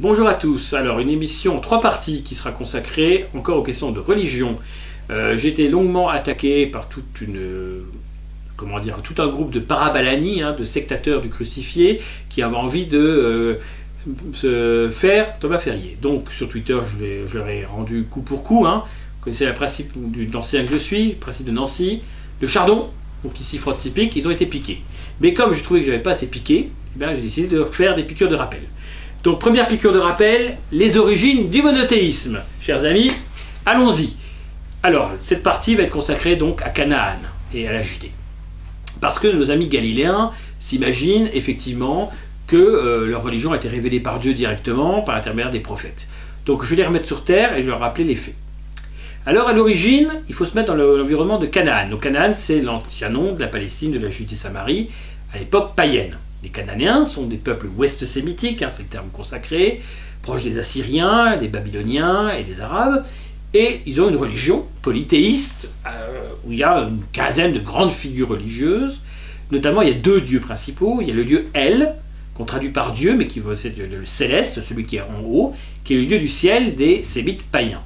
Bonjour à tous, alors une émission en 3 parties qui sera consacrée encore aux questions de religion. J'ai été longuement attaqué par tout un groupe de parabalani, de sectateurs du crucifié qui avaient envie de se faire Thomas Ferrier. Donc sur Twitter je leur ai rendu coup pour coup, Vous connaissez le principe du Nancéen que je suis, le principe de Nancy, le chardon, donc ici frotte s'y pique, ils ont été piqués. Mais comme je trouvais que j'avais pas assez piqué, j'ai décidé de faire des piqûres de rappel. Donc première piqûre de rappel, les origines du monothéisme. Chers amis, allons-y. Alors, cette partie va être consacrée donc à Canaan et à la Judée. Parce que nos amis galiléens s'imaginent effectivement que leur religion a été révélée par Dieu directement, par l'intermédiaire des prophètes. Donc je vais les remettre sur terre et je vais leur rappeler les faits. Alors à l'origine, il faut se mettre dans l'environnement de Canaan. Donc Canaan, c'est l'ancien nom de la Palestine, de la Judée-Samarie, à l'époque païenne. Les Cananéens sont des peuples ouest-sémitiques, c'est le terme consacré, proches des Assyriens, des Babyloniens et des Arabes, et ils ont une religion polythéiste, où il y a une quinzaine de grandes figures religieuses. Notamment, il y a 2 dieux principaux. Il y a le dieu El, qu'on traduit par Dieu, mais qui va être le céleste, celui qui est en haut, qui est le dieu du ciel des Sémites païens.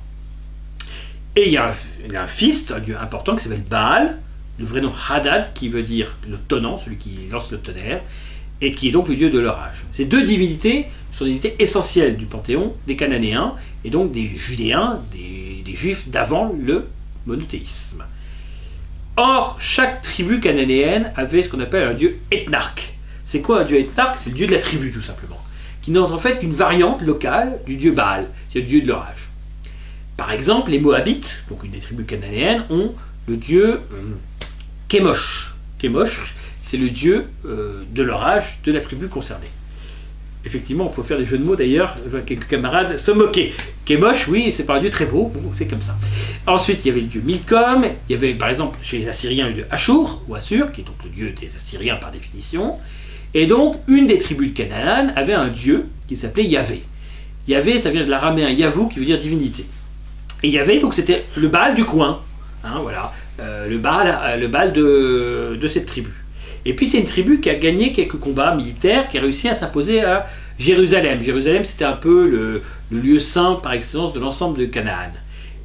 Et il y a un fils, un dieu important, qui s'appelle Baal, le vrai nom Hadad, qui veut dire le tonnant, celui qui lance le tonnerre, et qui est donc le dieu de l'orage. Ces 2 divinités sont des divinités essentielles du panthéon des Cananéens, et donc des Judéens, des Juifs d'avant le monothéisme. Or, chaque tribu cananéenne avait ce qu'on appelle un dieu ethnarque. C'est quoi un dieu ethnarque? C'est le dieu de la tribu, tout simplement, qui n'est en fait qu'une variante locale du dieu Baal, c'est le dieu de l'orage. Par exemple, les Moabites, donc une des tribus cananéennes, ont le dieu Kémosh. Kémosh, c'est le dieu de l'orage de la tribu concernée. Effectivement, on peut faire des jeux de mots d'ailleurs, quelques camarades se moquaient. Kémosh, oui, c'est pas un dieu très beau, bon, c'est comme ça. Ensuite, il y avait le dieu Milcom, il y avait par exemple chez les Assyriens le dieu Ashur, ou Assur, qui est donc le dieu des Assyriens par définition. Et donc, une des tribus de Canaan avait un dieu qui s'appelait Yahvé. Yahvé, ça vient de l'araméen Yahvou, qui veut dire divinité. Et Yahvé, donc c'était le Baal du coin, le Baal de cette tribu. Et puis c'est une tribu qui a gagné quelques combats militaires, qui a réussi à s'imposer à Jérusalem. Jérusalem, c'était un peu le lieu saint par excellence de l'ensemble de Canaan.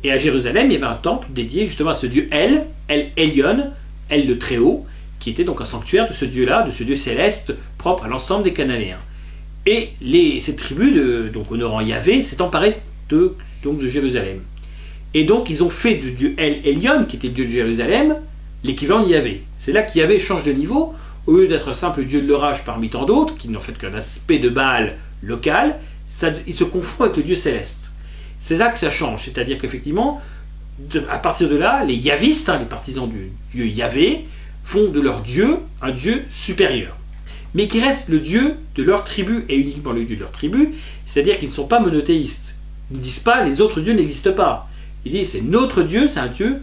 Et à Jérusalem, il y avait un temple dédié justement à ce dieu El Elyon, El le Très-Haut, qui était donc un sanctuaire de ce dieu-là, de ce dieu céleste propre à l'ensemble des Cananéens. Et cette tribu, donc honorant Yahvé, s'est emparée de Jérusalem. Et donc ils ont fait du dieu El Elyon, qui était le dieu de Jérusalem, l'équivalent de Yahvé. C'est là que Yahvé change de niveau. Au lieu d'être un simple dieu de l'orage parmi tant d'autres, qui n'en fait qu'un aspect de Baal local, il se confond avec le dieu céleste. C'est là que ça change. C'est-à-dire qu'effectivement, à partir de là, les yavistes, les partisans du dieu Yahvé, font de leur dieu un dieu supérieur. Mais qui reste le dieu de leur tribu, et uniquement le dieu de leur tribu, c'est-à-dire qu'ils ne sont pas monothéistes. Ils ne disent pas les autres dieux n'existent pas. Ils disent c'est notre dieu, c'est un dieu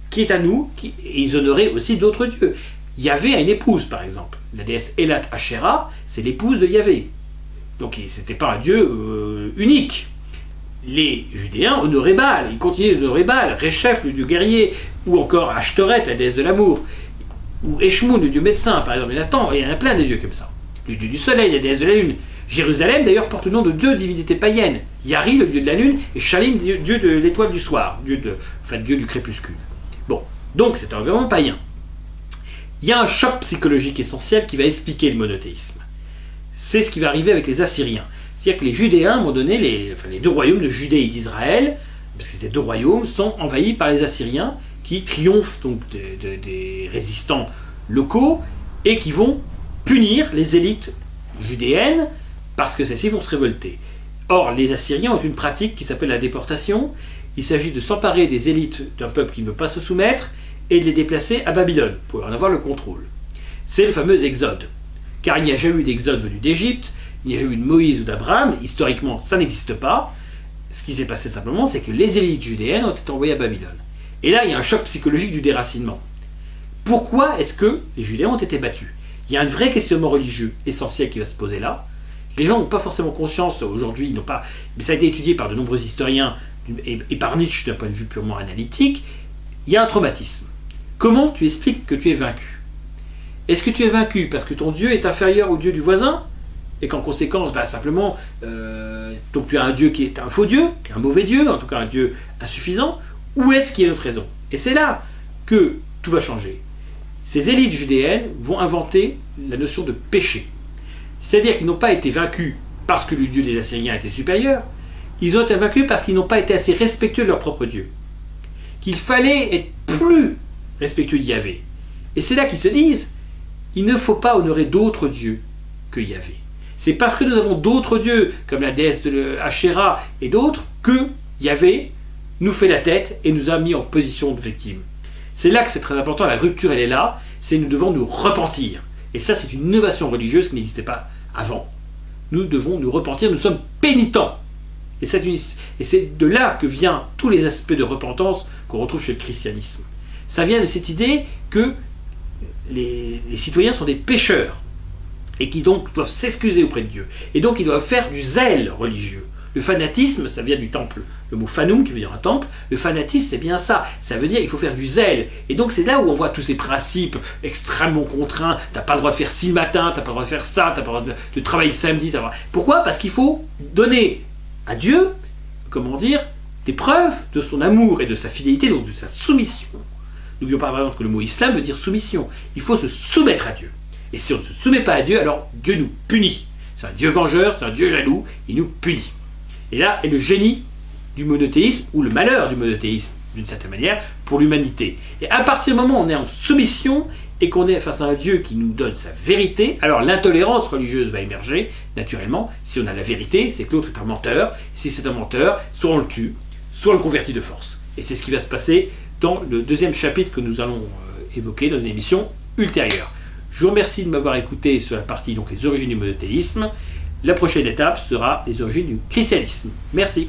qui est à nous, et ils honoraient aussi d'autres dieux. Yahvé a une épouse, par exemple. La déesse Elat Asherah, c'est l'épouse de Yahvé. Donc ce n'était pas un dieu unique. Les Judéens honoraient Baal, ils continuaient d'honorer Baal, Réchef, le dieu guerrier, ou encore Ashtoret, la déesse de l'amour, ou Eshmoun, le dieu médecin, par exemple. Il y en a plein de dieux comme ça. Le dieu du soleil, la déesse de la lune. Jérusalem, d'ailleurs, porte le nom de 2 divinités païennes. Yari, le dieu de la lune, et Shalim, dieu de l'étoile du soir, dieu du crépuscule. Bon, donc c'est un environnement païen. Il y a un choc psychologique essentiel qui va expliquer le monothéisme. C'est ce qui va arriver avec les Assyriens. C'est-à-dire que les Judéens, à un moment donné, les 2 royaumes de Judée et d'Israël, parce que c'était 2 royaumes, sont envahis par les Assyriens, qui triomphent donc des résistants locaux, et qui vont punir les élites judéennes, parce que celles-ci vont se révolter. Or, les Assyriens ont une pratique qui s'appelle la déportation. Il s'agit de s'emparer des élites d'un peuple qui ne veut pas se soumettre et de les déplacer à Babylone pour en avoir le contrôle. C'est le fameux exode. Car il n'y a jamais eu d'exode venu d'Égypte, il n'y a jamais eu de Moïse ou d'Abraham, historiquement ça n'existe pas. Ce qui s'est passé simplement, c'est que les élites judéennes ont été envoyées à Babylone. Et là, il y a un choc psychologique du déracinement. Pourquoi est-ce que les Judéens ont été battus? Il y a un vrai questionnement religieux essentiel qui va se poser là. Les gens n'ont pas forcément conscience aujourd'hui, mais ça a été étudié par de nombreux historiens et par Nietzsche d'un point de vue purement analytique. Il y a un traumatisme. Comment tu expliques que tu es vaincu? Est-ce que tu es vaincu parce que ton Dieu est inférieur au Dieu du voisin? et qu'en conséquence, simplement, donc tu as un Dieu qui est un faux Dieu, qui est un mauvais Dieu, en tout cas un Dieu insuffisant, où est-ce qu'il y a notre raison? Et c'est là que tout va changer. Ces élites judéennes vont inventer la notion de péché. C'est-à-dire qu'ils n'ont pas été vaincus parce que le Dieu des Assyriens était supérieur, ils ont été vaincus parce qu'ils n'ont pas été assez respectueux de leur propre Dieu. Qu'il fallait être plus respectueux de Yahvé. Et c'est là qu'ils se disent, il ne faut pas honorer d'autres dieux que Yahvé. C'est parce que nous avons d'autres dieux, comme la déesse de Asherah et d'autres, que Yahvé nous fait la tête et nous a mis en position de victime. C'est là que c'est très important, la rupture elle est là, c'est nous devons nous repentir. Et ça c'est une innovation religieuse qui n'existait pas avant. Nous devons nous repentir, nous sommes pénitents. Et c'est de là que viennent tous les aspects de repentance qu'on retrouve chez le christianisme. Ça vient de cette idée que les citoyens sont des pécheurs et qui donc doivent s'excuser auprès de Dieu. Et donc ils doivent faire du zèle religieux. Le fanatisme, ça vient du temple. Le mot fanum qui veut dire un temple, le fanatisme c'est bien ça. Ça veut dire qu'il faut faire du zèle. Et donc c'est là où on voit tous ces principes extrêmement contraints. T'as pas le droit de faire ci le matin, t'as pas le droit de faire ça, t'as pas le droit de travailler samedi. Pourquoi? Parce qu'il faut donner à Dieu, comment dire, des preuves de son amour et de sa fidélité, donc de sa soumission. N'oublions pas par exemple que le mot islam veut dire soumission. Il faut se soumettre à Dieu. Et si on ne se soumet pas à Dieu, alors Dieu nous punit. C'est un Dieu vengeur, c'est un Dieu jaloux, il nous punit. Et là est le génie du monothéisme, ou le malheur du monothéisme, d'une certaine manière, pour l'humanité. Et à partir du moment où on est en soumission, et qu'on est face à un Dieu qui nous donne sa vérité, alors l'intolérance religieuse va émerger, naturellement. Si on a la vérité, c'est que l'autre est un menteur. Si c'est un menteur, soit on le tue, soit on le convertit de force. Et c'est ce qui va se passer dans le deuxième chapitre que nous allons évoquer dans une émission ultérieure. Je vous remercie de m'avoir écouté sur la partie donc les origines du monothéisme. La prochaine étape sera les origines du christianisme. Merci.